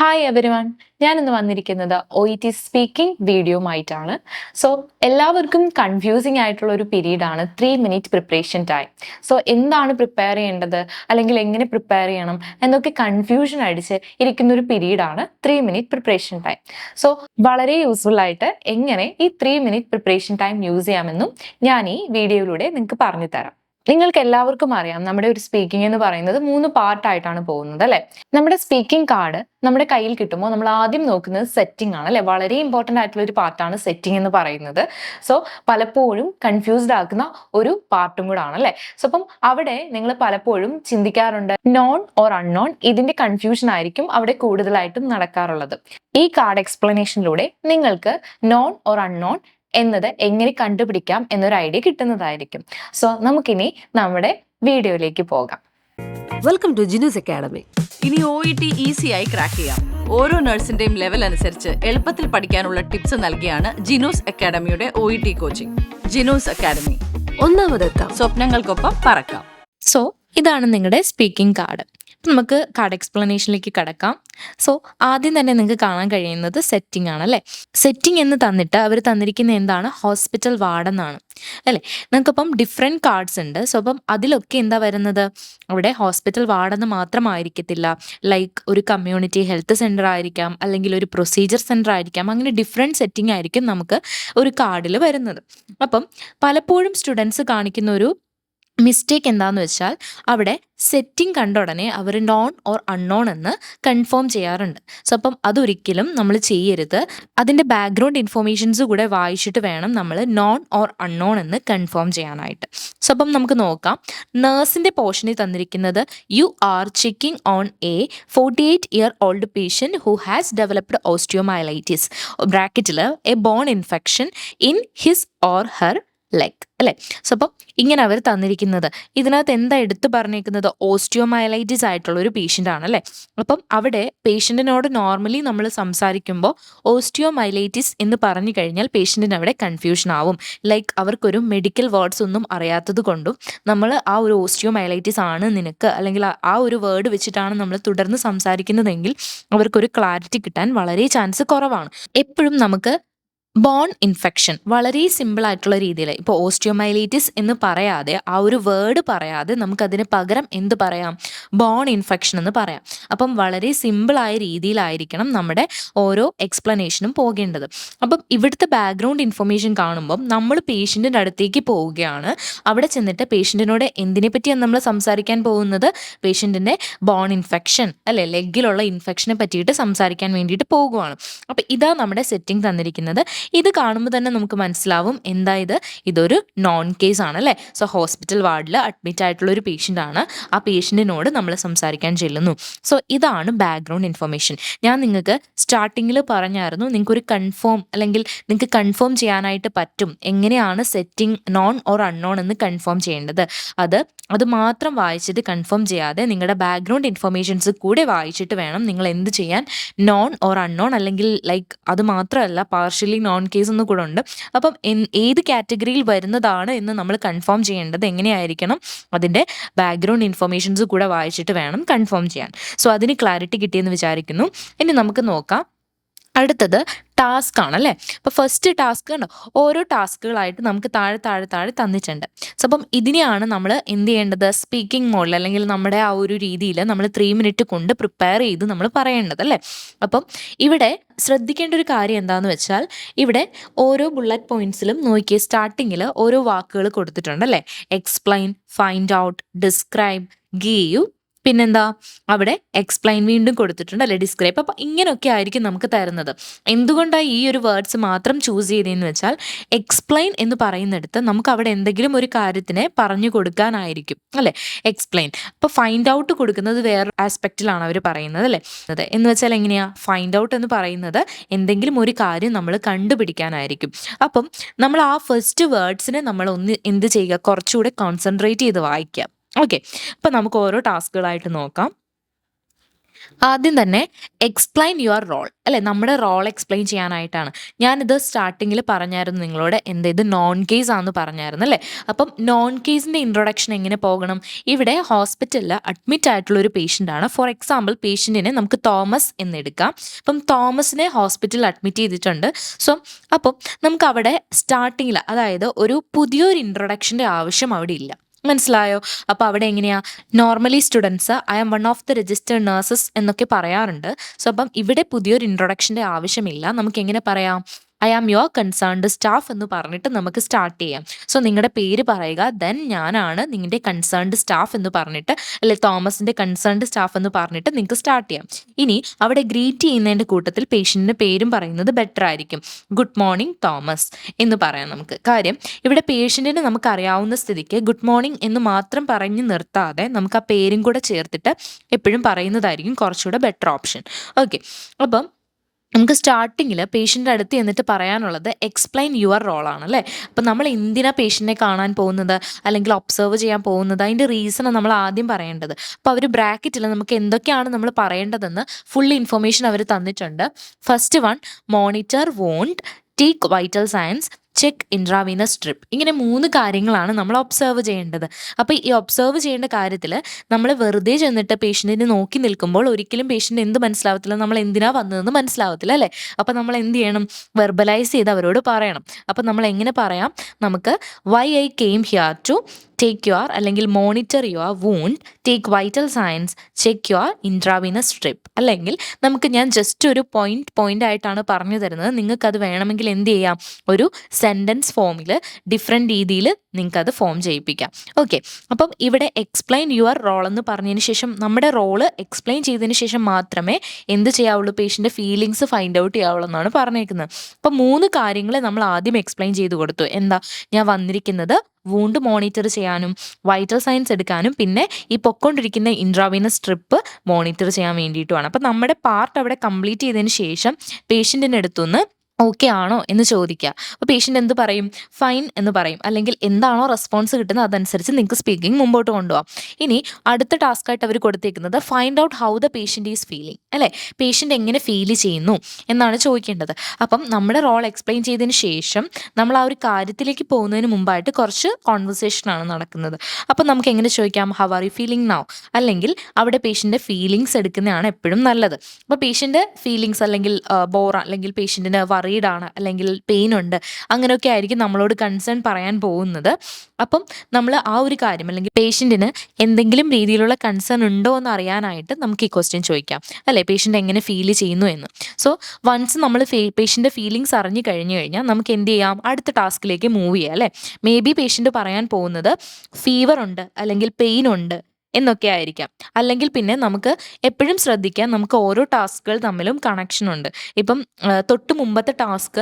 Hi everyone, ഞാനിന്ന് വന്നിരിക്കുന്നത് OET speaking വീഡിയോയുമായിട്ടാണ്. So എല്ലാവർക്കും കൺഫ്യൂസിങ് ആയിട്ടുള്ള ഒരു പീരീഡാണ് 3 മിനിറ്റ് പ്രിപ്പറേഷൻ ടൈം. സോ എന്താണ് പ്രിപ്പയർ ചെയ്യേണ്ടത്, അല്ലെങ്കിൽ എങ്ങനെ പ്രിപ്പയർ ചെയ്യണം എന്നൊക്കെ കൺഫ്യൂഷൻ അടിച്ച് ഇരിക്കുന്ന ഒരു പീരീഡാണ് 3 മിനിറ്റ് പ്രിപ്പറേഷൻ ടൈം. സോ വളരെ യൂസ്ഫുൾ ആയിട്ട് എങ്ങനെ ഈ 3 മിനിറ്റ് പ്രിപ്പറേഷൻ ടൈം യൂസ് ചെയ്യാമെന്നും ഞാൻ ഈ വീഡിയോയിലൂടെ നിങ്ങൾക്ക് പറഞ്ഞു തരാം. നിങ്ങൾക്ക് എല്ലാവർക്കും അറിയാം, നമ്മുടെ ഒരു സ്പീക്കിംഗ് എന്ന് പറയുന്നത് 3 പാർട്ടായിട്ടാണ് പോകുന്നത് അല്ലെ. നമ്മുടെ സ്പീക്കിംഗ് കാർഡ് നമ്മുടെ കയ്യിൽ കിട്ടുമ്പോൾ നമ്മൾ ആദ്യം നോക്കുന്നത് സെറ്റിംഗ് ആണ് അല്ലെ. വളരെ ഇമ്പോർട്ടന്റ് ആയിട്ടുള്ള ഒരു പാർട്ടാണ് സെറ്റിംഗ് എന്ന് പറയുന്നത്. സോ പലപ്പോഴും കൺഫ്യൂസ്ഡ് ആക്കുന്ന ഒരു പാർട്ടും കൂടെ ആണ് അല്ലെ. സോ അപ്പം അവിടെ നിങ്ങൾ പലപ്പോഴും ചിന്തിക്കാറുണ്ട് നോൺ ഓർ അൺനോൺ, ഇതിന്റെ കൺഫ്യൂഷൻ ആയിരിക്കും അവിടെ കൂടുതലായിട്ടും നടക്കാറുള്ളത്. ഈ കാർഡ് എക്സ്പ്ലനേഷനിലൂടെ നിങ്ങൾക്ക് നോൺ ഓർ അൺനോൺ എന്നത് എങ്ങനെ കണ്ടുപിടിക്കാം എന്നൊരു ഐഡിയ കിട്ടുന്നതായിരിക്കും. സോ നമുക്കിനി നമ്മുടെ വീഡിയോയിലേക്ക് പോകാം. Welcome to Jinus academy. ഇനി OET ഈസിയായി ക്രാക്ക് ചെയ്യാം. ഓരോ നഴ്സിന്റെയും ലെവൽ അനുസരിച്ച് എളുപ്പത്തിൽ പഠിക്കാനുള്ള ടിപ്സ് നൽകിയാണ് ജിനൂസ് അക്കാഡമിയുടെ OET കോച്ചിങ്. ജിനൂസ് അക്കാഡമി, ഒന്നാമതെത്താം. സ്വപ്നങ്ങൾക്കൊപ്പം പറക്കാം. സോ ഇതാണ് നിങ്ങളുടെ സ്പീക്കിംഗ് കാർഡ്. നമുക്ക് കാർഡ് എക്സ്പ്ലനേഷനിലേക്ക് കടക്കാം. സോ ആദ്യം തന്നെ നിങ്ങൾക്ക് കാണാൻ കഴിയുന്നത് സെറ്റിംഗ് ആണ് അല്ലേ. സെറ്റിംഗ് എന്ന് തന്നിട്ട് അവർ തന്നിരിക്കുന്ന എന്താണ്, ഹോസ്പിറ്റൽ വാർഡ് എന്നാണ് അല്ലേ. നിങ്ങൾക്കിപ്പം ഡിഫറെൻറ്റ് കാർഡ്സ് ഉണ്ട്. സോ അപ്പം അതിലൊക്കെ എന്താ വരുന്നത്, അവിടെ ഹോസ്പിറ്റൽ വാർഡെന്ന് മാത്രമായിരിക്കത്തില്ല. ലൈക്ക് ഒരു കമ്മ്യൂണിറ്റി ഹെൽത്ത് സെൻറ്റർ ആയിരിക്കാം, അല്ലെങ്കിൽ ഒരു പ്രൊസീജിയർ സെൻറ്റർ ആയിരിക്കാം. അങ്ങനെ ഡിഫറെൻറ്റ് സെറ്റിംഗ് ആയിരിക്കും നമുക്ക് ഒരു കാർഡിൽ വരുന്നത്. അപ്പം പലപ്പോഴും സ്റ്റുഡൻസ് കാണിക്കുന്ന ഒരു മിസ്റ്റേക്ക് എന്താണെന്ന് വെച്ചാൽ അവിടെ സെറ്റിംഗ് കണ്ട ഉടനെ അവർ നോൺ ഓർ അൺനോൺ എന്ന് കൺഫേം ചെയ്യാറുണ്ട്. സോ അപ്പം അതൊരിക്കലും നമ്മൾ ചെയ്യരുത്. അതിൻ്റെ ബാക്ക്ഗ്രൗണ്ട് ഇൻഫോർമേഷൻസ് കൂടെ വായിച്ചിട്ട് വേണം നമ്മൾ നോൺ ഓർ അൺനോൺ എന്ന് കൺഫേം ചെയ്യാനായിട്ട്. സോ അപ്പം നമുക്ക് നോക്കാം. നേഴ്സിൻ്റെ പോർഷനിൽ തന്നിരിക്കുന്നത് you are checking on a 48-year-old patient who has developed osteomyelitis ബ്രാക്കറ്റിൽ a bone infection in his or her leg അല്ലേ. സോ അപ്പം ഇങ്ങനെ അവർ തന്നിരിക്കുന്നത്, ഇതിനകത്ത് എന്താ എടുത്തു പറഞ്ഞേക്കുന്നത്, ഓസ്റ്റിയോമൈലൈറ്റിസ് ആയിട്ടുള്ള ഒരു പേഷ്യൻ്റ് ആണ് അല്ലേ. അപ്പം അവിടെ പേഷ്യൻറ്റിനോട് നോർമലി നമ്മൾ സംസാരിക്കുമ്പോൾ ഓസ്റ്റിയോമൈലൈറ്റിസ് എന്ന് പറഞ്ഞു കഴിഞ്ഞാൽ പേഷ്യൻറ്റിന് അവിടെ കൺഫ്യൂഷൻ ആവും. ലൈക്ക് അവർക്കൊരു മെഡിക്കൽ വേർഡ്സ് ഒന്നും അറിയാത്തത് കൊണ്ടും നമ്മൾ ആ ഒരു ഓസ്റ്റിയോമൈലൈറ്റിസ് ആണ് നിനക്ക്, അല്ലെങ്കിൽ ആ ഒരു വേർഡ് വെച്ചിട്ടാണ് നമ്മൾ തുടർന്ന് സംസാരിക്കുന്നതെങ്കിൽ അവർക്കൊരു ക്ലാരിറ്റി കിട്ടാൻ വളരെ ചാൻസ് കുറവാണ്. എപ്പോഴും നമുക്ക് ബോൺ ഇൻഫെക്ഷൻ വളരെ സിമ്പിൾ ആയിട്ടുള്ള രീതിയിൽ, ഇപ്പോൾ ഓസ്റ്റിയോമൈലൈറ്റിസ് എന്ന് പറയാതെ, ആ ഒരു വേർഡ് പറയാതെ നമുക്കതിന് പകരം എന്ത് പറയാം, ബോൺ ഇൻഫെക്ഷൻ എന്ന് പറയാം. അപ്പം വളരെ സിമ്പിളായ രീതിയിലായിരിക്കണം നമ്മുടെ ഓരോ എക്സ്പ്ലനേഷനും പോകേണ്ടത്. അപ്പം ഇവിടുത്തെ ബാക്ക്ഗ്രൗണ്ട് ഇൻഫർമേഷൻ കാണുമ്പം നമ്മൾ പേഷ്യൻറ്റിൻ്റെ അടുത്തേക്ക് പോവുകയാണ്. അവിടെ ചെന്നിട്ട് പേഷ്യൻറ്റിനോട് എന്തിനെ പറ്റിയാണ് നമ്മൾ സംസാരിക്കാൻ പോകുന്നത്, പേഷ്യൻറ്റിൻ്റെ ബോൺ ഇൻഫെക്ഷൻ അല്ലെ, ലെഗിലുള്ള ഇൻഫെക്ഷനെ പറ്റിയിട്ട് സംസാരിക്കാൻ വേണ്ടിയിട്ട് പോകുവാണ്. അപ്പം ഇതാ നമ്മുടെ സെറ്റിംഗ് തന്നിരിക്കുന്നത്. ഇത് കാണുമ്പോൾ തന്നെ നമുക്ക് മനസ്സിലാവും എന്താ ഇതൊരു നോൺ കേസ് ആണ് അല്ലേ. സോ ഹോസ്പിറ്റൽ വാർഡിൽ അഡ്മിറ്റ് ആയിട്ടുള്ള ഒരു പേഷ്യൻ്റ് ആണ്. ആ പേഷ്യൻറ്റിനോട് നമ്മൾ സംസാരിക്കാൻ ചെല്ലുന്നു. സോ ഇതാണ് ബാക്ക്ഗ്രൗണ്ട് ഇൻഫർമേഷൻ. ഞാൻ നിങ്ങൾക്ക് സ്റ്റാർട്ടിങ്ങിൽ പറഞ്ഞായിരുന്നു, നിങ്ങൾക്കൊരു കൺഫേം, അല്ലെങ്കിൽ നിങ്ങൾക്ക് കൺഫേം ചെയ്യാനായിട്ട് പറ്റും എങ്ങനെയാണ് സെറ്റിംഗ് നോൺ ഓർ അൺനോൺ എന്ന് കൺഫേം ചെയ്യേണ്ടത്. അത് മാത്രം വായിച്ചിട്ട് കൺഫേം ചെയ്യാതെ നിങ്ങളുടെ ബാക്ക്ഗ്രൗണ്ട് ഇൻഫർമേഷൻസ് കൂടെ വായിച്ചിട്ട് വേണം നിങ്ങൾ എന്ത് ചെയ്യാൻ, നോൺ ഓർ അൺനോൺ, അല്ലെങ്കിൽ ലൈക്ക് അത് മാത്രമല്ല പാർഷ്യലി നോൺ കേസ് എന്ന് കൂടെ ഉണ്ട്. അപ്പം ഏത് കാറ്റഗറിയിൽ വരുന്നതാണ് എന്ന് നമ്മൾ കൺഫേം ചെയ്യേണ്ടത് എങ്ങനെയായിരിക്കണം, അതിൻ്റെ ബാക്ക്ഗ്രൗണ്ട് ഇൻഫർമേഷൻസ് കൂടെ വായിച്ചിട്ട് വേണം കൺഫേം ചെയ്യാൻ. സോ അതിന് ക്ലാരിറ്റി കിട്ടിയെന്ന് വിചാരിക്കുന്നു. ഇനി നമുക്ക് നോക്കാം. അടുത്തത് ടാസ്ക് ആണല്ലേ. അപ്പോൾ ഫസ്റ്റ് ടാസ്ക് കണ്ടോ, ഓരോ ടാസ്കുകളായിട്ട് നമുക്ക് താഴെ താഴെ താഴെ തന്നിട്ടുണ്ട്. സോ അപ്പം ഇതിനെയാണ് നമ്മൾ എന്ത് ചെയ്യേണ്ടത്, സ്പീക്കിംഗ് മോഡിൽ, അല്ലെങ്കിൽ നമ്മുടെ ആ ഒരു രീതിയിൽ നമ്മൾ 3 മിനിറ്റ് കൊണ്ട് പ്രിപ്പയർ ചെയ്ത് നമ്മൾ പറയേണ്ടത് അല്ലേ. അപ്പം ഇവിടെ ശ്രദ്ധിക്കേണ്ട ഒരു കാര്യം എന്താണെന്ന് വെച്ചാൽ, ഇവിടെ ഓരോ ബുള്ളറ്റ് പോയിന്റ്സിലും നോക്കിയ സ്റ്റാർട്ടിങ്ങിൽ ഓരോ വാക്കുകൾ കൊടുത്തിട്ടുണ്ട് അല്ലേ. Explain, find out, describe, give, പിന്നെന്താ അവിടെ എക്സ്പ്ലെയിൻ വീണ്ടും കൊടുത്തിട്ടുണ്ട് അല്ലെ, ഡിസ്ക്രൈബ്. അപ്പം ഇങ്ങനെയൊക്കെ ആയിരിക്കും നമുക്ക് തരുന്നത്. എന്തുകൊണ്ടാണ് ഈ ഒരു വേർഡ്സ് മാത്രം ചൂസ് ചെയ്തതെന്ന് വെച്ചാൽ, എക്സ്പ്ലെയിൻ എന്ന് പറയുന്നിടത്ത് നമുക്ക് അവിടെ എന്തെങ്കിലും ഒരു കാര്യത്തിനെ പറഞ്ഞു കൊടുക്കാനായിരിക്കും അല്ലെ, എക്സ്പ്ലെയിൻ. അപ്പോൾ ഫൈൻഡ് ഔട്ട് കൊടുക്കുന്നത് വേറെ ആസ്പെക്റ്റിലാണ് അവർ പറയുന്നത് അല്ലേ. എന്ന് വെച്ചാൽ എങ്ങനെയാ, ഫൈൻഡ് ഔട്ട് എന്ന് പറയുന്നത് എന്തെങ്കിലും ഒരു കാര്യം നമ്മൾ കണ്ടുപിടിക്കാനായിരിക്കും. അപ്പം നമ്മൾ ആ ഫസ്റ്റ് വേർഡ്സിനെ നമ്മൾ ഒന്ന് എന്ത് ചെയ്യുക, കുറച്ചുകൂടെ കോൺസെൻട്രേറ്റ് ചെയ്ത് വായിക്കുക. ഓക്കെ, അപ്പം നമുക്ക് ഓരോ ടാസ്കുകളായിട്ട് നോക്കാം. ആദ്യം തന്നെ എക്സ്പ്ലെയിൻ യുവർ റോൾ അല്ലെ, നമ്മുടെ റോൾ എക്സ്പ്ലെയിൻ ചെയ്യാനായിട്ടാണ്. ഞാനിത് സ്റ്റാർട്ടിങ്ങിൽ പറഞ്ഞായിരുന്നു നിങ്ങളോട്, ഇത് നോൺ കേസ് ആണെന്ന് പറഞ്ഞായിരുന്നു അല്ലേ. അപ്പം നോൺ കേസിൻ്റെ ഇൻട്രൊഡക്ഷൻ എങ്ങനെ പോകണം? ഇവിടെ ഹോസ്പിറ്റലിൽ അഡ്മിറ്റ് ആയിട്ടുള്ള ഒരു പേഷ്യൻ്റ് ആണ്. ഫോർ എക്സാമ്പിൾ പേഷ്യൻറ്റിനെ നമുക്ക് തോമസ് എന്നെടുക്കാം. അപ്പം തോമസിനെ ഹോസ്പിറ്റലിൽ അഡ്മിറ്റ് ചെയ്തിട്ടുണ്ട്. സോ അപ്പം നമുക്ക് അവിടെ സ്റ്റാർട്ടിങ്ങിൽ, അതായത് ഒരു പുതിയൊരു ഇൻട്രൊഡക്ഷൻ്റെ ആവശ്യം അവിടെ ഇല്ല. മനസ്സിലായോ? അപ്പോൾ അവിടെ എങ്ങനെയാ, normally students I am one of the registered nurses എന്നൊക്കെ പറയാറുണ്ട്. സോ അപ്പം ഇവിടെ പുതിയൊരു ഇൻട്രൊഡക്ഷൻ്റെ ആവശ്യമില്ല. നമുക്ക് എങ്ങനെ പറയാം? I am your concerned staff എന്ന് പറഞ്ഞിട്ട് നമുക്ക് സ്റ്റാർട്ട് ചെയ്യാം. സോ നിങ്ങളുടെ പേര് പറയുക, ദെൻ ഞാനാണ് നിങ്ങളുടെ കൺസേൺഡ് സ്റ്റാഫ് എന്ന് പറഞ്ഞിട്ട്, അല്ലെ തോമസിൻ്റെ കൺസേൺഡ് സ്റ്റാഫ് എന്ന് പറഞ്ഞിട്ട് നിങ്ങൾക്ക് സ്റ്റാർട്ട് ചെയ്യാം. ഇനി അവിടെ ഗ്രീറ്റ് ചെയ്യുന്നതിൻ്റെ കൂട്ടത്തിൽ പേഷ്യൻറ്റിൻ്റെ പേരും പറയുന്നത് ബെറ്റർ ആയിരിക്കും. ഗുഡ് മോർണിംഗ് തോമസ് എന്ന് പറയാം നമുക്ക്. കാര്യം ഇവിടെ പേഷ്യൻറ്റിന് നമുക്ക് അറിയാവുന്ന സ്ഥിതിക്ക് ഗുഡ് മോർണിംഗ് എന്ന് മാത്രം പറഞ്ഞ് നിർത്താതെ നമുക്ക് ആ പേരും കൂടെ ചേർത്തിട്ട് എപ്പോഴും പറയുന്നതായിരിക്കും കുറച്ചുകൂടെ ബെറ്റർ ഓപ്ഷൻ. ഓക്കെ, അപ്പം നമുക്ക് സ്റ്റാർട്ടിങ്ങിൽ പേഷ്യൻ്റെ അടുത്ത് ചെന്നിട്ട് പറയാനുള്ളത് എക്സ്പ്ലെയിൻ യുവർ റോളാണ് അല്ലേ. അപ്പം നമ്മൾ എന്തിനാ പേഷ്യൻറ്റിനെ കാണാൻ പോകുന്നത് അല്ലെങ്കിൽ ഒബ്സർവ് ചെയ്യാൻ പോകുന്നത്, അതിൻ്റെ റീസൺ നമ്മൾ ആദ്യം പറയേണ്ടത്. അപ്പോൾ അവർ ബ്രാക്കറ്റിൽ നമുക്ക് എന്തൊക്കെയാണ് നമ്മൾ പറയേണ്ടതെന്ന് ഫുൾ ഇൻഫർമേഷൻ അവർ തന്നിട്ടുണ്ട്. First one, monitor wound, take vital signs, check intravenous strip. ഇങ്ങനെ 3 കാര്യങ്ങളാണ് നമ്മൾ ഒബ്സർവ് ചെയ്യേണ്ടത്. അപ്പോൾ ഈ ഒബ്സർവ് ചെയ്യേണ്ട കാര്യത്തിൽ നമ്മൾ വെറുതെ ചെന്നിട്ട് പേഷ്യൻറ്റിനെ നോക്കി നിൽക്കുമ്പോൾ ഒരിക്കലും പേഷ്യൻ്റ് എന്ത് മനസ്സിലാവത്തില്ല, നമ്മൾ എന്തിനാ വന്നതെന്ന് മനസ്സിലാവത്തില്ല അല്ലേ. അപ്പോൾ നമ്മൾ എന്ത് ചെയ്യണം? വെർബലൈസ് ചെയ്ത് അവരോട് പറയണം. അപ്പോൾ നമ്മൾ എങ്ങനെ പറയാം? നമുക്ക് why I came here to take your അല്ലെങ്കിൽ monitor your wound, take vital signs, check your intravenous strip. അല്ലെങ്കിൽ നമുക്ക് ഞാൻ ജസ്റ്റ് ഒരു പോയിന്റ് ആയിട്ടാണ് പറഞ്ഞു തരുന്നത്. നിങ്ങൾക്കത് വേണമെങ്കിൽ എന്ത് ചെയ്യാം? ഒരു സെൻറ്റൻസ് ഫോമിൽ ഡിഫറെൻറ്റ് രീതിയിൽ നിങ്ങൾക്കത് ഫോം ചെയ്യിപ്പിക്കാം. ഓക്കെ, അപ്പം ഇവിടെ എക്സ്പ്ലെയിൻ യുവർ റോൾ എന്ന് പറഞ്ഞതിന് ശേഷം നമ്മുടെ റോള് എക്സ്പ്ലെയിൻ ചെയ്തതിന് ശേഷം മാത്രമേ എന്ത് ചെയ്യാവുള്ളൂ? പേഷ്യൻ്റെ ഫീലിങ്സ് ഫൈൻഡ് ഔട്ട് ചെയ്യാവുള്ളൂ എന്നാണ് പറഞ്ഞേക്കുന്നത്. അപ്പം 3 കാര്യങ്ങൾ നമ്മൾ ആദ്യം എക്സ്പ്ലെയിൻ ചെയ്ത് കൊടുത്തു. എന്താ? ഞാൻ വന്നിരിക്കുന്നത് വൂണ്ട് മോണിറ്റർ ചെയ്യാനും വൈറ്റൽ സയൻസ് എടുക്കാനും പിന്നെ ഈ പൊക്കോണ്ടിരിക്കുന്ന ഇൻട്രാവീനസ് സ്ട്രിപ്പ് മോണിറ്റർ ചെയ്യാൻ വേണ്ടിയിട്ടുമാണ്. അപ്പം നമ്മുടെ പാർട്ട് അവിടെ കംപ്ലീറ്റ് ചെയ്തതിന് ശേഷം പേഷ്യൻറ്റിൻ്റെ അടുത്തുനിന്ന് ഓക്കെ ആണോ എന്ന് ചോദിക്കുക. അപ്പോൾ പേഷ്യൻ്റ് എന്ത് പറയും? ഫൈൻ എന്ന് പറയും. അല്ലെങ്കിൽ എന്താണോ റെസ്പോൺസ് കിട്ടുന്നത് അതനുസരിച്ച് നിങ്ങൾക്ക് സ്പീക്കിംഗ് മുമ്പോട്ട് കൊണ്ടുപോകാം. ഇനി അടുത്ത ടാസ്ക്കായിട്ട് അവർ കൊടുത്തേക്കുന്നത് find out how the patient is feeling അല്ലേ. പേഷ്യൻ്റ് എങ്ങനെ ഫീൽ ചെയ്യുന്നു എന്നാണ് ചോദിക്കേണ്ടത്. അപ്പം നമ്മുടെ റോൾ എക്സ്പ്ലെയിൻ ചെയ്തതിന് ശേഷം നമ്മൾ ആ ഒരു കാര്യത്തിലേക്ക് പോകുന്നതിന് മുമ്പായിട്ട് കുറച്ച് കോൺവെർസേഷനാണ് നടക്കുന്നത്. അപ്പം നമുക്ക് എങ്ങനെ ചോദിക്കാം? How are you feeling now? അല്ലെങ്കിൽ അവിടെ പേഷ്യൻ്റെ ഫീലിങ്സ് എടുക്കുന്നതാണ് എപ്പോഴും നല്ലത്. അപ്പോൾ പേഷ്യൻ്റെ ഫീലിങ്സ് അല്ലെങ്കിൽ ബോറ അല്ലെങ്കിൽ പേഷ്യൻറ്റിന് വറീഡാണ് അല്ലെങ്കിൽ പെയിൻ ഉണ്ട്, അങ്ങനെയൊക്കെ ആയിരിക്കും നമ്മളോട് കൺസേൺ പറയാൻ പോകുന്നത്. അപ്പം നമ്മൾ ആ ഒരു കാര്യം അല്ലെങ്കിൽ പേഷ്യൻറ്റിന് എന്തെങ്കിലും രീതിയിലുള്ള കൺസേൺ ഉണ്ടോ എന്ന് അറിയാനായിട്ട് നമുക്ക് ഈ ക്വസ്റ്റ്യൻ ചോദിക്കാം അല്ലേ, പേഷ്യൻ്റ് എങ്ങനെ ഫീൽ ചെയ്യുന്നു എന്ന്. സോ വൺസ് നമ്മൾ പേഷ്യൻ്റെ ഫീലിങ്സ് അറിഞ്ഞു കഴിഞ്ഞാൽ നമുക്ക് എന്ത് ചെയ്യാം? അടുത്ത ടാസ്കിലേക്ക് മൂവ് ചെയ്യാം അല്ലേ. മേ ബി പേഷ്യൻ്റ് പറയാൻ പോകുന്നത് ഫീവർ ഉണ്ട് അല്ലെങ്കിൽ പെയിൻ ഉണ്ട് എന്നൊക്കെ ആയിരിക്കാം. അല്ലെങ്കിൽ പിന്നെ നമുക്ക് എപ്പോഴും ശ്രദ്ധിക്കാം, നമുക്ക് ഓരോ ടാസ്കുകൾ തമ്മിലും കണക്ഷൻ ഉണ്ട്. ഇപ്പം തൊട്ട് മുമ്പത്തെ ടാസ്ക്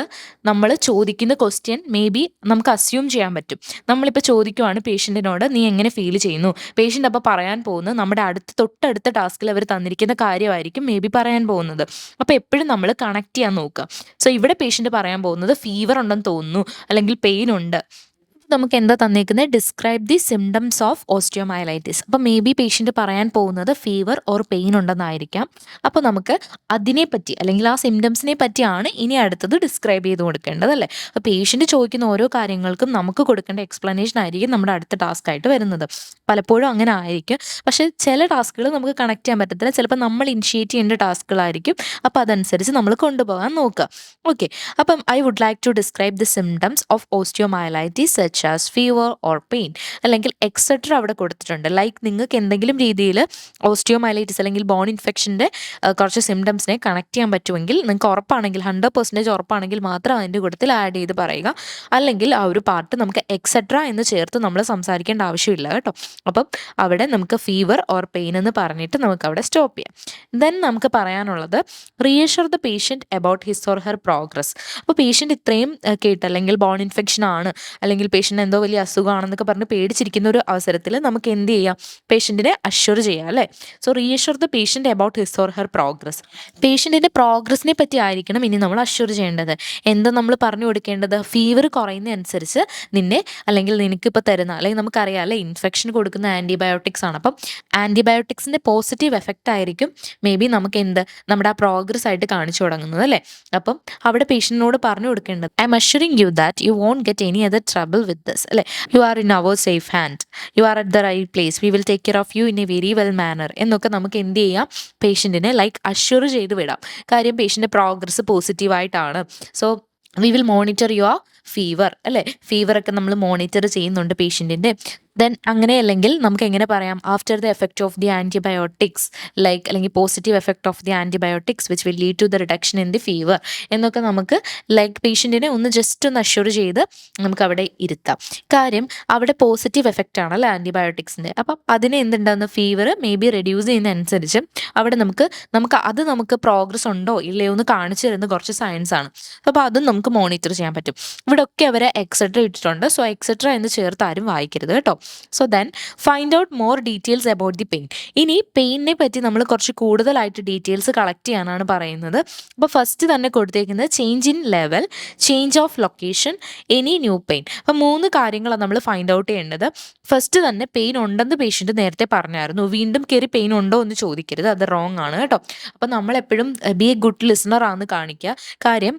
നമ്മൾ ചോദിക്കുന്ന ക്വസ്റ്റ്യൻ മേ ബി നമുക്ക് അസ്യൂം ചെയ്യാൻ പറ്റും. നമ്മളിപ്പോൾ ചോദിക്കുവാണ് പേഷ്യൻറ്റിനോട് നീ എങ്ങനെ ഫീൽ ചെയ്യുന്നു, പേഷ്യൻ്റ് അപ്പോൾ പറയാൻ പോകുന്നത് നമ്മുടെ തൊട്ടടുത്ത ടാസ്കിൽ അവർ തന്നിരിക്കുന്ന കാര്യമായിരിക്കും മേ ബി പറയാൻ പോകുന്നത്. അപ്പോൾ എപ്പോഴും നമ്മൾ കണക്ട് ചെയ്യാൻ നോക്കുക. സോ ഇവിടെ പേഷ്യൻ്റ് പറയാൻ പോകുന്നത് ഫീവർ ഉണ്ടെന്ന് തോന്നുന്നു അല്ലെങ്കിൽ പെയിൻ ഉണ്ട്. നമുക്ക് എന്താ തന്നേക്കുന്നത്? Describe the symptoms of osteomyelitis. അപ്പോൾ മേ ബി പേഷ്യൻ്റ് പറയാൻ പോകുന്നത് ഫീവർ ഓർ പെയിൻ ഉണ്ടെന്നായിരിക്കാം. അപ്പോൾ നമുക്ക് അതിനെപ്പറ്റി അല്ലെങ്കിൽ ആ സിംറ്റംസിനെ പറ്റിയാണ് ഇനി അടുത്തത് ഡിസ്ക്രൈബ് ചെയ്ത് കൊടുക്കേണ്ടത് അല്ലേ. അപ്പോൾ പേഷ്യൻ്റ് ചോദിക്കുന്ന ഓരോ കാര്യങ്ങൾക്കും നമുക്ക് കൊടുക്കേണ്ട എക്സ്പ്ലനേഷൻ ആയിരിക്കും നമ്മുടെ അടുത്ത ടാസ്ക് ആയിട്ട് വരുന്നത്. പലപ്പോഴും അങ്ങനെ ആയിരിക്കും. പക്ഷേ ചില ടാസ്കുകൾ നമുക്ക് കണക്ട് ചെയ്യാൻ പറ്റത്തില്ല. ചിലപ്പോൾ നമ്മൾ ഇനിഷ്യേറ്റ് ചെയ്യേണ്ട ടാസ്കുകളായിരിക്കും. അപ്പോൾ അതനുസരിച്ച് നമ്മൾ കൊണ്ടുപോകാൻ നോക്കുക. ഓക്കെ, അപ്പം I would like to describe the symptoms of osteomyelitis such as fever or pain അല്ലെങ്കിൽ എക്സെട്ര അവിടെ കൊടുത്തിട്ടുണ്ട്. ലൈക്ക് നിങ്ങൾക്ക് എന്തെങ്കിലും രീതിയിൽ ഓസ്റ്റിയോമൈലൈറ്റിസ് അല്ലെങ്കിൽ ബോൺ ഇൻഫെക്ഷൻ്റെ കുറച്ച് സിംറ്റംസിനെ കണക്ട് ചെയ്യാൻ പറ്റുമെങ്കിൽ, നിങ്ങൾക്ക് ഉറപ്പാണെങ്കിൽ 100% ഉറപ്പാണെങ്കിൽ മാത്രം അതിൻ്റെ കൂട്ടത്തിൽ ആഡ് ചെയ്ത് പറയുക. അല്ലെങ്കിൽ ആ ഒരു പാർട്ട് നമുക്ക് എക്സെട്ര എന്ന് ചേർത്ത് നമ്മൾ സംസാരിക്കേണ്ട ആവശ്യമില്ല കേട്ടോ. അപ്പം അവിടെ നമുക്ക് ഫീവർ ഓർ പെയിൻ എന്ന് പറഞ്ഞിട്ട് നമുക്ക് അവിടെ സ്റ്റോപ്പ് ചെയ്യാം. ദെൻ നമുക്ക് പറയാനുള്ളത് reassure the patient about his or her progress. അപ്പോൾ പേഷ്യൻ്റ് ഇത്രയും കേട്ട് അല്ലെങ്കിൽ ബോൺ ഇൻഫെക്ഷൻ ആണ് അല്ലെങ്കിൽ പേഷ്യൻ്റ് എന്തോ വലിയ അസുഖമാണെന്നൊക്കെ പറഞ്ഞ് പേടിച്ചിരിക്കുന്ന ഒരു അവസരത്തിൽ നമുക്ക് എന്ത് ചെയ്യാം, പേഷ്യൻറ്റിനെ അഷ്വർ ചെയ്യാം അല്ലേ. So reassure the patient about his or her progress. പേഷ്യൻറ്റിൻ്റെ പ്രോഗ്രസിനെ പറ്റി ആയിരിക്കണം ഇനി നമ്മൾ അഷ്വർ ചെയ്യേണ്ടത്. എന്താ നമ്മൾ പറഞ്ഞു കൊടുക്കേണ്ടത്, ഫീവർ കുറയുന്ന അനുസരിച്ച് നിന്നെ അല്ലെങ്കിൽ നിനക്കിപ്പോൾ തരുന്ന അല്ലെങ്കിൽ നമുക്കറിയാം അല്ലേ ഇൻഫെക്ഷൻ കൊടുക്കുന്ന ആൻറ്റിബയോട്ടിക്സ് ആണ്. അപ്പം ആൻറ്റിബയോട്ടിക്സിൻ്റെ പോസിറ്റീവ് എഫക്റ്റ് ആയിരിക്കും മേ ബി നമുക്ക് നമ്മുടെ ആ പ്രോഗ്രസ് ആയിട്ട് കാണിച്ചു തുടങ്ങുന്നത് അല്ലേ. അപ്പം അവിടെ പേഷ്യൻറ്റിനോട് പറഞ്ഞു കൊടുക്കേണ്ടത് I am assuring you that you won't get any other trouble with this അല്ലേ. You are in our safe hand, you are at the right place, we will take care of you in a very well manner എന്നൊക്കെ നമുക്ക് എന്ത് ചെയ്യാം, പേഷ്യൻറ്റിനെ like assure ചെയ്ത് വിടാം. കാര്യം പേഷ്യൻ്റെ progress പോസിറ്റീവായിട്ടാണ്. So we will monitor your fever അല്ലേ. ഫീവറൊക്കെ നമ്മൾ മോണിറ്റർ ചെയ്യുന്നുണ്ട് പേഷ്യൻറ്റിൻ്റെ. ദെൻ അങ്ങനെയല്ലെങ്കിൽ നമുക്ക് എങ്ങനെ പറയാം, after the effect of the antibiotics like അല്ലെങ്കിൽ positive effect of the antibiotics which will lead to the reduction in the fever എന്നൊക്കെ നമുക്ക് ലൈക്ക് പേഷ്യൻറ്റിനെ ഒന്ന് ജസ്റ്റ് ഒന്ന് അഷ്വർ ചെയ്ത് നമുക്ക് അവിടെ ഇരുത്താം. കാര്യം അവിടെ പോസിറ്റീവ് എഫക്റ്റ് ആണല്ലോ ആൻറ്റിബയോട്ടിക്സിൻ്റെ. അപ്പം അതിനെ എന്തുണ്ടാകുന്ന ഫീവർ മേ ബി റെഡ്യൂസ് ചെയ്യുന്നതനുസരിച്ച് അവിടെ നമുക്ക് പ്രോഗ്രസ് ഉണ്ടോ ഇല്ലയോ എന്ന് കാണിച്ചു തരുന്ന കുറച്ച് സയൻസ് ആണ്. അപ്പോൾ അതും നമുക്ക് മോണിറ്റർ ചെയ്യാൻ പറ്റും. ഇവിടെ ഒക്കെ അവരെ എക്സെട്ര ഇട്ടിട്ടുണ്ട്. സോ എക്സെട്ര എന്ന് ചേർത്ത് ആരും വായിക്കരുത് കേട്ടോ. So then find out more details about the pain. ഇനി പെയിനിനെ പറ്റി നമ്മൾ കുറച്ച് കൂടുതലായിട്ട് ഡീറ്റെയിൽസ് കളക്ട് ചെയ്യാനാണ് പറയുന്നത്. അപ്പോൾ ഫസ്റ്റ് തന്നെ കൊടുത്തേക്കുന്നത് change in level, change of location, any new pain. അപ്പോൾ 3 കാര്യങ്ങളാണ് നമ്മൾ ഫൈൻഡ് ഔട്ട് ചെയ്യേണ്ടത്. ഫസ്റ്റ് തന്നെ പെയിൻ ഉണ്ടെന്ന് പേഷ്യൻറ്റ് നേരത്തെ പറഞ്ഞായിരുന്നു. വീണ്ടും കയറി പെയിൻ ഉണ്ടോ എന്ന് ചോദിക്കരുത്, അത് റോങ് ആണ് കേട്ടോ. അപ്പോൾ നമ്മളെപ്പോഴും ബി എ ഗുഡ് ലിസണർ ആണെന്ന് കാണിക്കുക. കാര്യം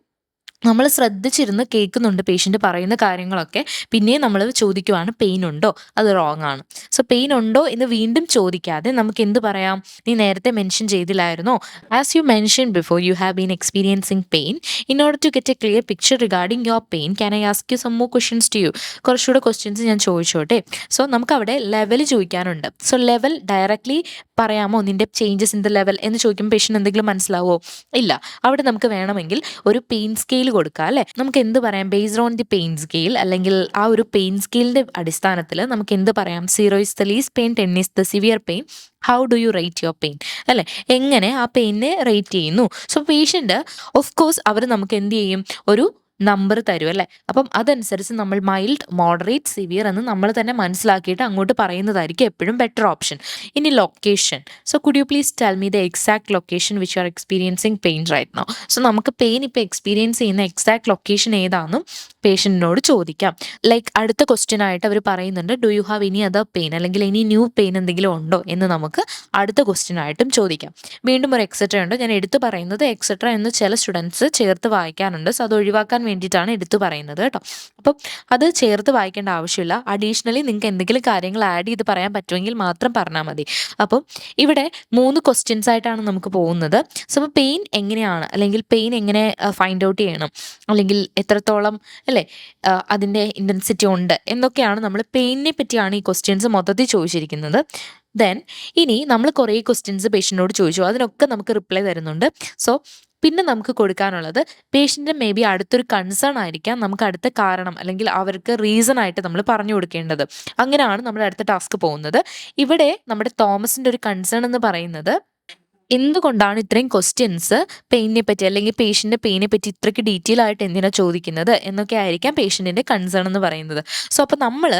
നമ്മൾ ശ്രദ്ധിച്ചിരുന്ന് കേൾക്കുന്നുണ്ട് പേഷ്യൻ്റ് പറയുന്ന കാര്യങ്ങളൊക്കെ, പിന്നെയും നമ്മൾ ചോദിക്കുവാണ് പെയിൻ ഉണ്ടോ, അത് റോങ് ആണ്. സോ പെയിൻ ഉണ്ടോ എന്ന് വീണ്ടും ചോദിക്കാതെ നമുക്ക് എന്ത് പറയാം, നീ നേരത്തെ മെൻഷൻ ചെയ്തില്ലായിരുന്നോ, as you mention before you have been experiencing pain, in order to get a clear picture regarding your pain can I ask you some more questions to you. കുറച്ചുകൂടെ ക്വസ്റ്റ്യൻസ് ഞാൻ ചോദിച്ചോട്ടെ. സോ നമുക്കവിടെ level ചോദിക്കാനുണ്ട്. So level directly പറയാമോ നിൻ്റെ changes in the level എന്ന് ചോദിക്കുമ്പോൾ patient എന്തെങ്കിലും മനസ്സിലാവോ, ഇല്ല. അവിടെ നമുക്ക് വേണമെങ്കിൽ ഒരു പെയിൻ സ്കെയിൽ കൊടുക്കുക അല്ലേ. നമുക്ക് എന്ത് പറയാം, based on the pain scale അല്ലെങ്കിൽ ആ ഒരു പെയിൻ സ്കെയിലിൻ്റെ അടിസ്ഥാനത്തിൽ നമുക്ക് എന്ത് പറയാം, 0 is the least pain, 10 is the severe pain, how do you rate your pain അല്ലേ. എങ്ങനെ ആ പെയിനെ റേറ്റ് ചെയ്യുന്നു. സോ പേഷ്യൻ്റ് ഓഫ് കോഴ്സ് അവർ നമുക്ക് എന്ത് ചെയ്യും, ഒരു നമ്പർ തരും അല്ലേ. അപ്പം അതനുസരിച്ച് നമ്മൾ മൈൽഡ്, മോഡറേറ്റ്, സിവിയർ എന്ന് നമ്മൾ തന്നെ മനസ്സിലാക്കിയിട്ട് അങ്ങോട്ട് പറയുന്നതായിരിക്കും എപ്പോഴും ബെറ്റർ ഓപ്ഷൻ. ഇനി location. So could you please tell me the exact location which you are experiencing pain right now. So നമുക്ക് പെയിൻ ഇപ്പോൾ എക്സ്പീരിയൻസ് ചെയ്യുന്ന എക്സാക്ട് ലൊക്കേഷൻ ഏതാണെന്നും പേഷ്യൻറ്റിനോട് ചോദിക്കാം. ലൈക്ക് അടുത്ത ക്വസ്റ്റ്യൻ ആയിട്ട് അവർ പറയുന്നുണ്ട് do you have any other pain അല്ലെങ്കിൽ എനി ന്യൂ പെയിൻ എന്തെങ്കിലും ഉണ്ടോ എന്ന് നമുക്ക് അടുത്ത ക്വസ്റ്റ്യൻ ആയിട്ടും ചോദിക്കാം. വീണ്ടും ഒരു എക്സെട്ര ഉണ്ട്. ഞാൻ എടുത്തു പറയുന്നത് എക്സെട്ര എന്ന് ചില സ്റ്റുഡൻസ് ചേർത്ത് വായിക്കാനുണ്ട്. സോ അത് ഒഴിവാക്കാൻ വേണ്ടിയിട്ടാണ് എടുത്തു പറയുന്നത് കേട്ടോ. അപ്പം അത് ചേർത്ത് വായിക്കേണ്ട ആവശ്യമില്ല. അഡീഷണലി നിങ്ങൾക്ക് എന്തെങ്കിലും കാര്യങ്ങൾ ആഡ് ചെയ്ത് പറയാൻ പറ്റുമെങ്കിൽ മാത്രം പറഞ്ഞാൽ മതി. അപ്പം ഇവിടെ 3 ക്വസ്റ്റ്യൻസ് ആയിട്ടാണ് നമുക്ക് പോകുന്നത്. സോ അപ്പോൾ പെയിൻ എങ്ങനെയാണ് അല്ലെങ്കിൽ പെയിൻ എങ്ങനെ ഫൈൻഡ് ഔട്ട് ചെയ്യണം അല്ലെങ്കിൽ എത്രത്തോളം അല്ലേ അതിൻ്റെ ഇൻറ്റൻസിറ്റി ഉണ്ട് എന്നൊക്കെയാണ് നമ്മൾ പെയിനിനെ പറ്റിയാണ് ഈ ക്വസ്റ്റ്യൻസ് മൊത്തത്തിൽ ചോദിച്ചിരിക്കുന്നത്. ദെൻ ഇനി നമ്മൾ കുറേ ക്വസ്റ്റ്യൻസ് പേഷ്യൻറ്റിനോട് ചോദിച്ചു, അതിനൊക്കെ നമുക്ക് റിപ്ലൈ തരുന്നുണ്ട്. സോ പിന്നെ നമുക്ക് കൊടുക്കാനുള്ളത് പേഷ്യൻ്റ് മേ ബി അടുത്തൊരു കൺസേൺ ആയിരിക്കാം, നമുക്ക് അടുത്ത കാരണം അല്ലെങ്കിൽ അവർക്ക് റീസൺ ആയിട്ട് നമ്മൾ പറഞ്ഞു കൊടുക്കേണ്ടത്. അങ്ങനെയാണ് നമ്മുടെ അടുത്ത ടാസ്ക് പോകുന്നത്. ഇവിടെ നമ്മുടെ തോമസിൻ്റെ ഒരു കൺസേൺ എന്ന് പറയുന്നത് എന്തുകൊണ്ടാണ് ഇത്രയും ക്വസ്റ്റ്യൻസ് പെയിനെ പറ്റി അല്ലെങ്കിൽ പേഷ്യൻ്റെ പെയിനെ പറ്റി ഇത്രയ്ക്ക് ഡീറ്റെയിൽ ആയിട്ട് എന്തിനാണ് ചോദിക്കുന്നത് എന്നൊക്കെ ആയിരിക്കാം പേഷ്യൻറ്റിൻ്റെ കൺസേൺ എന്ന് പറയുന്നത്. സോ അപ്പോൾ നമ്മൾ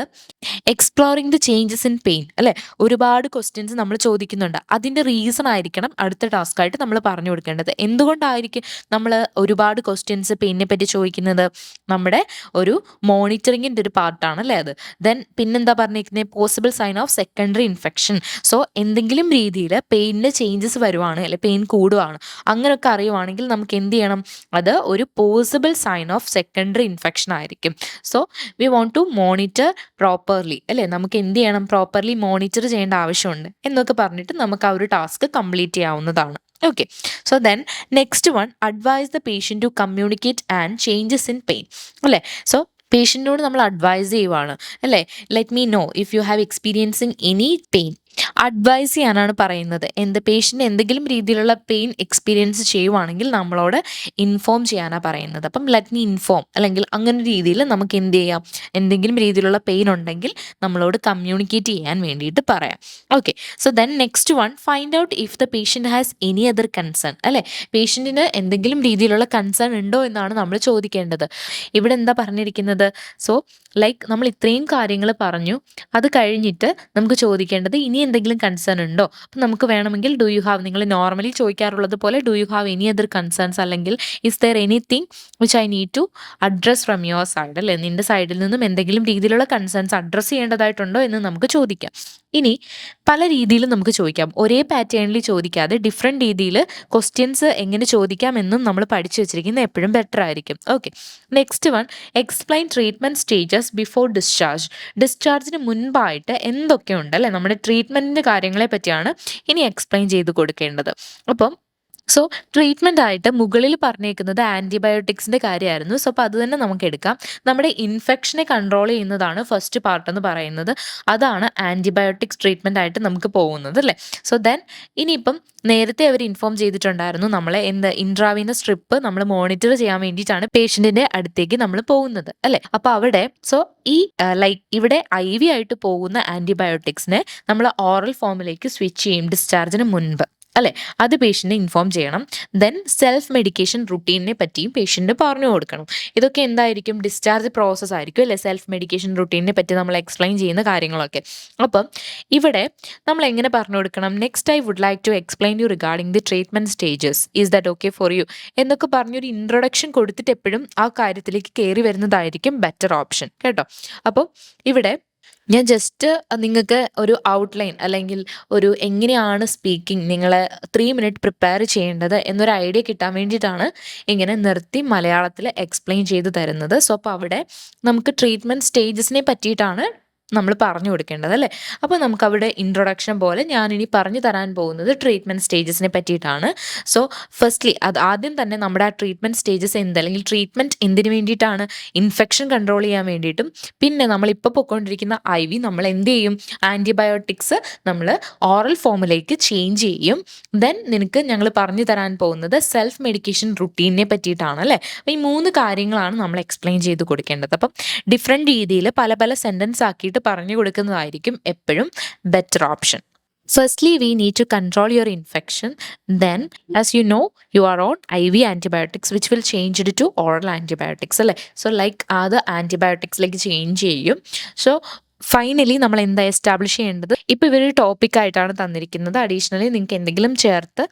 exploring the changes in pain അല്ലേ, ഒരുപാട് ക്വസ്റ്റ്യൻസ് നമ്മൾ ചോദിക്കുന്നുണ്ട്. അതിൻ്റെ റീസൺ ആയിരിക്കണം അടുത്ത ടാസ്ക്കായിട്ട് നമ്മൾ പറഞ്ഞു കൊടുക്കേണ്ടത്. എന്തുകൊണ്ടായിരിക്കും നമ്മൾ ഒരുപാട് ക്വസ്റ്റ്യൻസ് പെയിനെ പറ്റി ചോദിക്കുന്നത്, നമ്മുടെ ഒരു മോണിറ്ററിങ്ങിൻ്റെ ഒരു പാർട്ടാണ് അല്ലേ അത്. ദെൻ പിന്നെന്താ പറഞ്ഞിരിക്കുന്നത്, possible sign of secondary infection. So എന്തെങ്കിലും രീതിയിൽ പെയിനിൻ്റെ ചേഞ്ചസ് വരുവാണ് അല്ലെ പെയിൻ കൂടുവാണ് അങ്ങനെയൊക്കെ അറിയുവാണെങ്കിൽ നമുക്ക് എന്ത് ചെയ്യണം, അത് ഒരു possible sign of secondary infection ആയിരിക്കും. So we want to monitor properly അല്ലേ, നമുക്ക് എന്ത് ചെയ്യണം, പ്രോപ്പർലി മോണിറ്റർ ചെയ്യേണ്ട ആവശ്യമുണ്ട് എന്നൊക്കെ പറഞ്ഞിട്ട് നമുക്ക് ആ ഒരു ടാസ്ക് കംപ്ലീറ്റ് ചെയ്യാവുന്നതാണ്. Okay. So then next one, advise the patient to communicate and changes in pain അല്ലേ. സോ പേഷ്യൻറ്റിനോട് നമ്മൾ അഡ്വൈസ് ചെയ്യുവാണ് അല്ലേ, let me know if you have experiencing any pain advise ചെയ്യാനാണ് പറയുന്നത്. പേഷ്യൻ്റ് എന്തെങ്കിലും രീതിയിലുള്ള പെയിൻ എക്സ്പീരിയൻസ് ചെയ്യുവാണെങ്കിൽ നമ്മളോട് ഇൻഫോം ചെയ്യാനാണ് പറയുന്നത്. അപ്പം ലെറ്റ് മീ ഇൻഫോം അല്ലെങ്കിൽ അങ്ങനെ രീതിയിൽ നമുക്ക് എന്ത് ചെയ്യാം, എന്തെങ്കിലും രീതിയിലുള്ള പെയിൻ ഉണ്ടെങ്കിൽ നമ്മളോട് കമ്മ്യൂണിക്കേറ്റ് ചെയ്യാൻ വേണ്ടിയിട്ട് പറയാം. Okay, so then next one, find out if the patient has any other concern. അല്ലേ, പേഷ്യൻറ്റിന് എന്തെങ്കിലും രീതിയിലുള്ള കൺസേൺ ഉണ്ടോ എന്നാണ് നമ്മൾ ചോദിക്കേണ്ടത്. ഇവിടെ എന്താ പറഞ്ഞിരിക്കുന്നത്? സോ ലൈക്ക് നമ്മൾ ഇത്രയും കാര്യങ്ങൾ പറഞ്ഞു, അത് കഴിഞ്ഞിട്ട് നമുക്ക് ചോദിക്കേണ്ടത് ഇനി എന്തെങ്കിലും കൺസേൺ ഉണ്ടോ. അപ്പം നമുക്ക് വേണമെങ്കിൽ ഡു യു ഹാവ്, നിങ്ങൾ നോർമലി ചോദിക്കാറുള്ളത് പോലെ do you have any other concerns, അല്ലെങ്കിൽ is there anything which I need to address from your side. അല്ലേ, നിൻ്റെ സൈഡിൽ നിന്നും എന്തെങ്കിലും രീതിയിലുള്ള കൺസേൺസ് അഡ്രസ്സ് ചെയ്യേണ്ടതായിട്ടുണ്ടോ എന്ന് നമുക്ക് ചോദിക്കാം. ഇനി പല രീതിയിലും നമുക്ക് ചോദിക്കാം, ഒരേ പാറ്റേണിൽ ചോദിക്കാതെ ഡിഫറെൻറ്റ് രീതിയിൽ ക്വസ്റ്റ്യൻസ് എങ്ങനെ ചോദിക്കാമെന്നും നമ്മൾ പഠിച്ചു വെച്ചിരിക്കുന്നത് എപ്പോഴും ബെറ്റർ ആയിരിക്കും. Okay, next one, explain treatment stages before discharge. ഡിസ്ചാർജിന് മുൻപായിട്ട് എന്തൊക്കെയുണ്ട്, അല്ലേ, നമ്മുടെ ട്രീറ്റ്മെൻറ്റിൻ്റെ കാര്യങ്ങളെ പറ്റിയാണ് ഇനി എക്സ്പ്ലെയിൻ ചെയ്ത് കൊടുക്കേണ്ടത്. അപ്പം സോ ട്രീറ്റ്മെൻ്റ് ആയിട്ട് മുകളിൽ പറഞ്ഞേക്കുന്നത് ആൻറ്റിബയോട്ടിക്സിൻ്റെ കാര്യമായിരുന്നു. സോ അപ്പോൾ അത് തന്നെ നമുക്ക് എടുക്കാം. നമ്മുടെ ഇൻഫെക്ഷനെ കൺട്രോൾ ചെയ്യുന്നതാണ് ഫസ്റ്റ് പാർട്ട് എന്ന് പറയുന്നത്. അതാണ് ആൻറ്റിബയോട്ടിക്സ് ട്രീറ്റ്മെൻ്റ് ആയിട്ട് നമുക്ക് പോകുന്നത്, അല്ലേ. സോ ദെൻ ഇനിയിപ്പം നേരത്തെ അവർ ഇൻഫോം ചെയ്തിട്ടുണ്ടായിരുന്നു നമ്മളെ ഇൻട്രാവീനസ് സ്ട്രിപ്പ് നമ്മൾ മോണിറ്റർ ചെയ്യാൻ വേണ്ടിയിട്ടാണ് പേഷ്യൻറ്റിൻ്റെ അടുത്തേക്ക് നമ്മൾ പോകുന്നത്, അല്ലേ. അപ്പോൾ അവിടെ സോ ഈ ലൈക്ക് ഇവിടെ IV ആയിട്ട് പോകുന്ന ആൻറ്റിബയോട്ടിക്സിനെ നമ്മൾ ഓറൽ ഫോമിലേക്ക് സ്വിച്ച് ചെയ്യും ഡിസ്ചാർജിന് മുൻപ്, അല്ലേ. അത് പേഷ്യൻറ്റിനെ ഇൻഫോം ചെയ്യണം. ദെൻ സെൽഫ് മെഡിക്കേഷൻ റുട്ടീനെ പറ്റിയും പേഷ്യൻ്റ് പറഞ്ഞു കൊടുക്കണം. ഇതൊക്കെ എന്തായിരിക്കും, ഡിസ്ചാർജ് പ്രോസസ്സ് ആയിരിക്കും, അല്ലേ. സെൽഫ് മെഡിക്കേഷൻ റുട്ടീനെ പറ്റി നമ്മൾ എക്സ്പ്ലെയിൻ ചെയ്യുന്ന കാര്യങ്ങളൊക്കെ. അപ്പം ഇവിടെ നമ്മൾ എങ്ങനെ പറഞ്ഞു കൊടുക്കണം, next I would like to explain you regarding the treatment stages, is that okay for you എന്നൊക്കെ പറഞ്ഞൊരു ഇൻട്രൊഡക്ഷൻ കൊടുത്തിട്ട് എപ്പോഴും ആ കാര്യത്തിലേക്ക് കയറി വരുന്നതായിരിക്കും ബെറ്റർ ഓപ്ഷൻ, കേട്ടോ. അപ്പം ഇവിടെ ഞാൻ ജസ്റ്റ് നിങ്ങൾക്ക് ഒരു ഔട്ട്ലൈൻ അല്ലെങ്കിൽ ഒരു എങ്ങനെയാണ് സ്പീക്കിംഗ് നിങ്ങളെ 3 മിനിറ്റ് പ്രിപ്പയർ ചെയ്യേണ്ടത് എന്നൊരു ഐഡിയ കിട്ടാൻ വേണ്ടിയിട്ടാണ് ഇങ്ങനെ നിർത്തി മലയാളത്തിൽ എക്സ്പ്ലെയിൻ ചെയ്ത് തരുന്നത്. സോ അപ്പോൾ അവിടെ നമുക്ക് ട്രീറ്റ്മെൻറ്റ് സ്റ്റേജസിനെ പറ്റിയിട്ടാണ് നമ്മൾ പറഞ്ഞു കൊടുക്കേണ്ടത്, അല്ലേ. അപ്പോൾ നമുക്കവിടെ ഇൻട്രൊഡക്ഷൻ പോലെ ഞാനിനി പറഞ്ഞു തരാൻ പോകുന്നത് ട്രീറ്റ്മെൻറ്റ് സ്റ്റേജസിനെ പറ്റിയിട്ടാണ്. സോ ഫസ്റ്റ്ലി അത് ആദ്യം തന്നെ നമ്മുടെ ആ ട്രീറ്റ്മെൻറ്റ് സ്റ്റേജസ് എന്ത്, അല്ലെങ്കിൽ ട്രീറ്റ്മെൻറ്റ് എന്തിനു വേണ്ടിയിട്ടാണ്, ഇൻഫെക്ഷൻ കൺട്രോൾ ചെയ്യാൻ വേണ്ടിയിട്ടും പിന്നെ നമ്മളിപ്പോൾ പൊയ്ക്കൊണ്ടിരിക്കുന്ന IV നമ്മൾ എന്ത് ചെയ്യും, ആൻറ്റിബയോട്ടിക്സ് നമ്മൾ ഓറൽ ഫോമിലേക്ക് ചേഞ്ച് ചെയ്യും. ദെൻ നിനക്ക് ഞങ്ങൾ പറഞ്ഞു തരാൻ പോകുന്നത് സെൽഫ് മെഡിക്കേഷൻ റുട്ടീനെ പറ്റിയിട്ടാണ്, അല്ലേ. അപ്പോൾ ഈ 3 കാര്യങ്ങളാണ് നമ്മൾ എക്സ്പ്ലെയിൻ ചെയ്ത് കൊടുക്കേണ്ടത്. അപ്പം ഡിഫറെൻറ്റ് രീതിയിൽ പല പല സെൻറ്റൻസ് ആക്കിയിട്ട് പറഞ്ഞു കൊടുക്കുന്നതായിരിക്കും എപ്പോഴും better option. Firstly, we need to control your infection. Then, as you know, you are on IV antibiotics, which will change it to oral antibiotics. അല്ലേ. സോ ലൈക്ക് അത് ആൻറ്റിബയോട്ടിക്സിലേക്ക് ചേഞ്ച് ചെയ്യും. സോ ഫൈനലി നമ്മൾ എന്താ establish ചെയ്യേണ്ടത്, ഇപ്പോൾ ഇവരൊരു ടോപ്പിക്കായിട്ടാണ് തന്നിരിക്കുന്നത്. Additionally നിങ്ങൾക്ക് എന്തെങ്കിലും ചേർത്ത്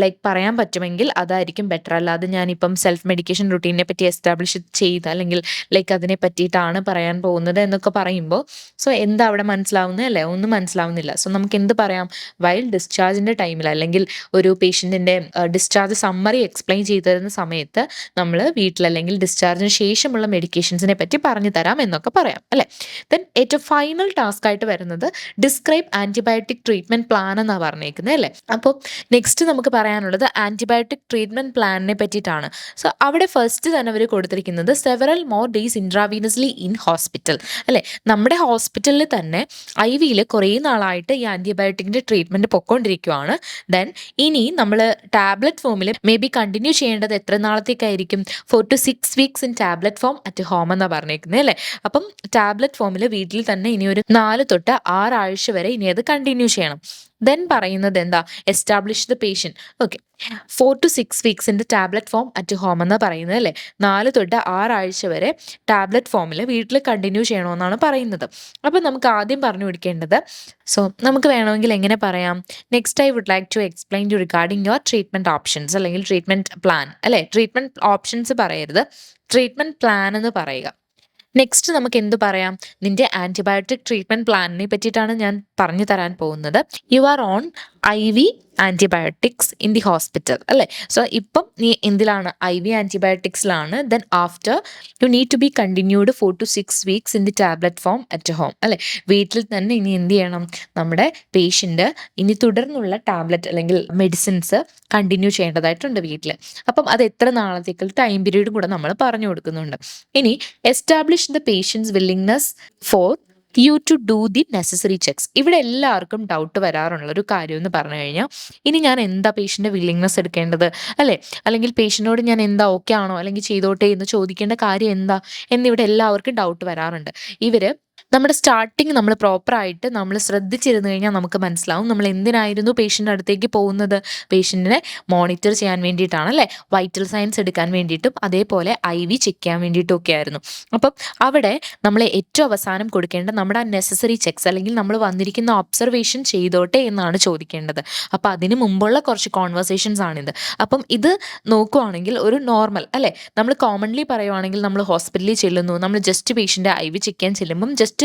ലൈക്ക് പറയാൻ പറ്റുമെങ്കിൽ അതായിരിക്കും ബെറ്റർ. അല്ലാതെ ഞാനിപ്പം സെൽഫ് മെഡിക്കേഷൻ റുട്ടീനെ പറ്റി എസ്റ്റാബ്ലിഷ് ചെയ്ത് അല്ലെങ്കിൽ ലൈക്ക് അതിനെ പറ്റിയിട്ടാണ് പറയാൻ പോകുന്നത് എന്നൊക്കെ പറയുമ്പോൾ സോ എന്താ അവിടെ മനസ്സിലാവുന്നത്, അല്ലേ, ഒന്നും മനസ്സിലാവുന്നില്ല. സോ നമുക്ക് എന്ത് പറയാം, വൈൽ ഡിസ്ചാർജിൻ്റെ ടൈമിൽ അല്ലെങ്കിൽ ഒരു പേഷ്യൻറ്റിൻ്റെ ഡിസ്ചാർജ് സമ്മറി എക്സ്പ്ലെയിൻ ചെയ്ത് തരുന്ന സമയത്ത് നമ്മൾ വീട്ടിൽ അല്ലെങ്കിൽ ഡിസ്ചാർജിന് ശേഷമുള്ള മെഡിക്കേഷൻസിനെ പറ്റി പറഞ്ഞു തരാം എന്നൊക്കെ പറയാം, അല്ലേ. ദെൻ ഏറ്റവും ഫൈനൽ ടാസ്ക് ആയിട്ട് വരുന്നത് ഡിസ്ക്രൈബ് ആൻറ്റിബയോട്ടിക് ട്രീറ്റ്മെൻറ്റ് പ്ലാൻ എന്നാണ് പറഞ്ഞേക്കുന്നത്, അല്ലേ. അപ്പോൾ നെക്സ്റ്റ് നമുക്ക് പറയാനുള്ളത് ആൻറ്റിബയോട്ടിക് ട്രീറ്റ്മെൻറ്റ് പ്ലാനിനെ പറ്റിയിട്ടാണ്. സോ അവിടെ ഫസ്റ്റ് തന്നെ അവർ കൊടുത്തിരിക്കുന്നത് several more days intravenously in hospital, അല്ലേ. നമ്മുടെ ഹോസ്പിറ്റലിൽ തന്നെ IV കുറേ നാളായിട്ട് ഈ ആൻറ്റിബയോട്ടിക്കിൻ്റെ ട്രീറ്റ്മെൻറ്റ് പൊയ്ക്കൊണ്ടിരിക്കുകയാണ്. ദെൻ ഇനി നമ്മൾ ടാബ്ലറ്റ് ഫോമിൽ മേ ബി കണ്ടിന്യൂ ചെയ്യേണ്ടത് എത്ര നാളത്തേക്കായിരിക്കും, 4 to 6 weeks in tablet form at home എന്നാണ് പറഞ്ഞേക്കുന്നത്, അല്ലേ. അപ്പം ടാബ്ലറ്റ് ഫോമിൽ വീട്ടിൽ തന്നെ ഇനി ഒരു 4 to 6 ആഴ്ച വരെ ഇനി അത് കണ്ടിന്യൂ ചെയ്യണം. ദെൻ പറയുന്നത് എന്താ, establish the patient. Okay, 4 to 6 വീക്സിൻ്റെ ടാബ്ലറ്റ് ഫോം അറ്റ് ഹോം എന്ന് പറയുന്നത്, അല്ലേ. 4 to 6 ആഴ്ച വരെ ടാബ്ലറ്റ് ഫോമിൽ വീട്ടിൽ കണ്ടിന്യൂ ചെയ്യണമെന്നാണ് പറയുന്നത്. അപ്പോൾ നമുക്ക് ആദ്യം പറഞ്ഞു കൊടുക്കേണ്ടത്, സോ നമുക്ക് വേണമെങ്കിൽ എങ്ങനെ പറയാം, next I would like to explain you regarding your treatment options അല്ലെങ്കിൽ ട്രീറ്റ്മെൻറ്റ് പ്ലാൻ, അല്ലേ. ട്രീറ്റ്മെൻറ്റ് ഓപ്ഷൻസ് പറയരുത്, ട്രീറ്റ്മെൻറ്റ് പ്ലാൻ എന്ന് പറയുക. നെക്സ്റ്റ് നമുക്ക് എന്ത് പറയാം, നിൻ്റെ ആൻറ്റിബയോട്ടിക് ട്രീറ്റ്മെൻറ്റ് പ്ലാനിനെ പറ്റിയിട്ടാണ് ഞാൻ പറഞ്ഞു തരാൻ പോകുന്നത്. You are on IV antibiotics in the hospital, അല്ലേ. സോ ഇപ്പം നീ എന്തിലാണ്, IV ആൻറ്റിബയോട്ടിക്സിലാണ്. Then after you need to be continued 4 to 6 weeks in the tablet form at home, അല്ലേ. വീട്ടിൽ തന്നെ ഇനി എന്ത് ചെയ്യണം, നമ്മുടെ പേഷ്യൻ്റ് ഇനി തുടർന്നുള്ള ടാബ്ലറ്റ് അല്ലെങ്കിൽ മെഡിസിൻസ് കണ്ടിന്യൂ ചെയ്യേണ്ടതായിട്ടുണ്ട് വീട്ടിൽ. അപ്പം അത് എത്ര നാളത്തേക്ക് ടൈം പീരീഡ് കൂടെ നമ്മൾ പറഞ്ഞു കൊടുക്കുന്നുണ്ട്. ഇനി establish the patient's willingness for you to do the necessary checks. ഇവിടെ എല്ലാവർക്കും ഡൗട്ട് വരാറുള്ള ഒരു കാര്യം എന്ന് പറഞ്ഞു കഴിഞ്ഞാൽ, ഇനി ഞാൻ എന്താ പേഷ്യൻ്റെ വില്ലിങ്നെസ് എടുക്കേണ്ടത്, അല്ലേ? അല്ലെങ്കിൽ പേഷ്യനോട് ഞാൻ എന്താ ഓക്കെ ആണോ അല്ലെങ്കിൽ ചെയ്തോട്ടെ എന്ന് ചോദിക്കേണ്ട കാര്യം എന്താ എന്നിവിടെ എല്ലാവർക്കും ഡൗട്ട് വരാറുണ്ട്. ഇവർ നമ്മുടെ സ്റ്റാർട്ടിങ് നമ്മൾ പ്രോപ്പറായിട്ട് നമ്മൾ ശ്രദ്ധിച്ചിരുന്നു കഴിഞ്ഞാൽ നമുക്ക് മനസ്സിലാവും നമ്മൾ എന്തിനായിരുന്നു പേഷ്യൻ്റെ അടുത്തേക്ക് പോകുന്നത്. പേഷ്യൻറ്റിനെ മോണിറ്റർ ചെയ്യാൻ വേണ്ടിയിട്ടാണ്, അല്ലേ? വൈറ്റൽ സയൻസ് എടുക്കാൻ വേണ്ടിയിട്ടും അതേപോലെ IV ചെക്ക് ചെയ്യാൻ വേണ്ടിയിട്ടും ഒക്കെ ആയിരുന്നു. അപ്പം അവിടെ നമ്മൾ ഏറ്റവും അവസാനം കൊടുക്കേണ്ട നമ്മുടെ ആ നെസസറി ചെക്സ് അല്ലെങ്കിൽ നമ്മൾ വന്നിരിക്കുന്ന ഒബ്സർവേഷൻ ചെയ്തോട്ടെ എന്നാണ് ചോദിക്കേണ്ടത്. അപ്പം അതിന് മുമ്പുള്ള കുറച്ച് കോൺവെർസേഷൻസ് ആണിത്. അപ്പം ഇത് നോക്കുവാണെങ്കിൽ ഒരു നോർമൽ, അല്ലേ? നമ്മൾ കോമൺലി പറയുവാണെങ്കിൽ നമ്മൾ ഹോസ്പിറ്റലിൽ ചെല്ലുന്നു, നമ്മൾ ജസ്റ്റ് പേഷ്യൻ്റെ IV ചെക്ക് ചെയ്യാൻ ചെല്ലുമ്പം ജസ്റ്റ്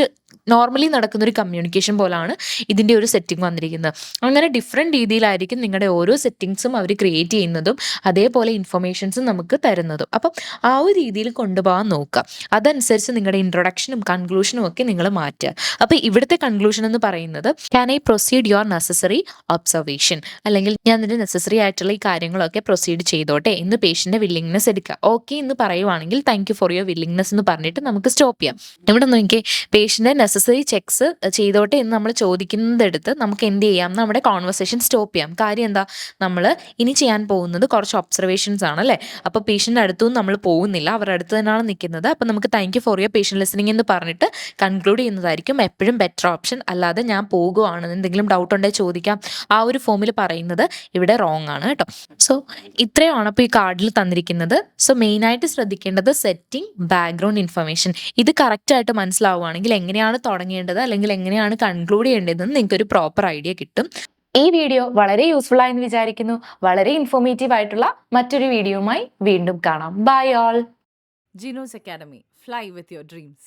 നോർമലി നടക്കുന്ന ഒരു കമ്മ്യൂണിക്കേഷൻ പോലാണ് ഇതിൻ്റെ ഒരു സെറ്റിംഗ് വന്നിരിക്കുന്നത്. അങ്ങനെ ഡിഫറെൻറ്റ് രീതിയിലായിരിക്കും നിങ്ങളുടെ ഓരോ സെറ്റിങ്സും അവർ ക്രിയേറ്റ് ചെയ്യുന്നതും അതേപോലെ ഇൻഫർമേഷൻസും നമുക്ക് തരുന്നതും. അപ്പം ആ ഒരു രീതിയിൽ കൊണ്ടുപോകാൻ നോക്കുക. അതനുസരിച്ച് നിങ്ങളുടെ ഇൻട്രൊഡക്ഷനും കൺക്ലൂഷനും ഒക്കെ നിങ്ങൾ മാറ്റുക. അപ്പോൾ ഇവിടുത്തെ കൺക്ലൂഷൻ എന്ന് പറയുന്നത്, can I proceed your necessary observation, അല്ലെങ്കിൽ ഞാൻ ഇതിൻ്റെ നെസസറി ആയിട്ടുള്ള ഈ കാര്യങ്ങളൊക്കെ പ്രൊസീഡ് ചെയ്തോട്ടെ എന്ന് പേഷ്യൻ്റെ വില്ലിങ്നെസ് എടുക്കുക. ഓക്കെ എന്ന് പറയുവാണെങ്കിൽ thank you for your willingness എന്ന് പറഞ്ഞിട്ട് നമുക്ക് സ്റ്റോപ്പ് ചെയ്യാം. ഇവിടെ നോക്കി പേഷ്യൻ്റെ നെസസറി ചെക്സ് ചെയ്തോട്ടെ എന്ന് നമ്മൾ ചോദിക്കുന്നതെടുത്ത് നമുക്ക് എന്ത് ചെയ്യാം, നമ്മുടെ കോൺവെർസേഷൻ സ്റ്റോപ്പ് ചെയ്യാം. കാര്യം എന്താ, നമ്മൾ ഇനി ചെയ്യാൻ പോകുന്നത് കുറച്ച് ഒബ്സർവേഷൻസ് ആണ്, അല്ലേ? അപ്പോൾ പേഷ്യൻ്റെ അടുത്തൊന്നും നമ്മൾ പോകുന്നില്ല, അവരുടെ അടുത്ത് തന്നെയാണ് നിൽക്കുന്നത്. അപ്പോൾ നമുക്ക് thank you for your patience listening എന്ന് പറഞ്ഞിട്ട് കൺക്ലൂഡ് ചെയ്യുന്നതായിരിക്കും എപ്പോഴും ബെറ്റർ ഓപ്ഷൻ. അല്ലാതെ ഞാൻ പോകുവാണ്, എന്തെങ്കിലും ഡൗട്ട് ഉണ്ടെങ്കിൽ ചോദിക്കാം, ആ ഒരു ഫോമിൽ പറയുന്നത് ഇവിടെ റോങ് ആണ് കേട്ടോ. സോ ഇത്രയുമാണ് അപ്പോൾ ഈ കാർഡിൽ തന്നിരിക്കുന്നത്. സോ മെയിനായിട്ട് ശ്രദ്ധിക്കേണ്ടത് സെറ്റിംഗ്, ബാക്ക്ഗ്രൗണ്ട് ഇൻഫർമേഷൻ. ഇത് കറക്റ്റായിട്ട് മനസ്സിലാവുകയാണെങ്കിൽ എങ്ങനെയാണ് തുടങ്ങേണ്ടത് അല്ലെങ്കിൽ എങ്ങനെയാണ് കൺക്ലൂഡ് ചെയ്യേണ്ടതെന്ന് നിങ്ങൾക്ക് ഒരു പ്രോപ്പർ ഐഡിയ കിട്ടും. ഈ വീഡിയോ വളരെ യൂസ്ഫുൾ ആയെന്ന് വിചാരിക്കുന്നു. വളരെ ഇൻഫോർമേറ്റീവ് ആയിട്ടുള്ള മറ്റൊരു വീഡിയോയുമായി വീണ്ടും കാണാം. Bye all. Gino's Academy. Fly with your dreams.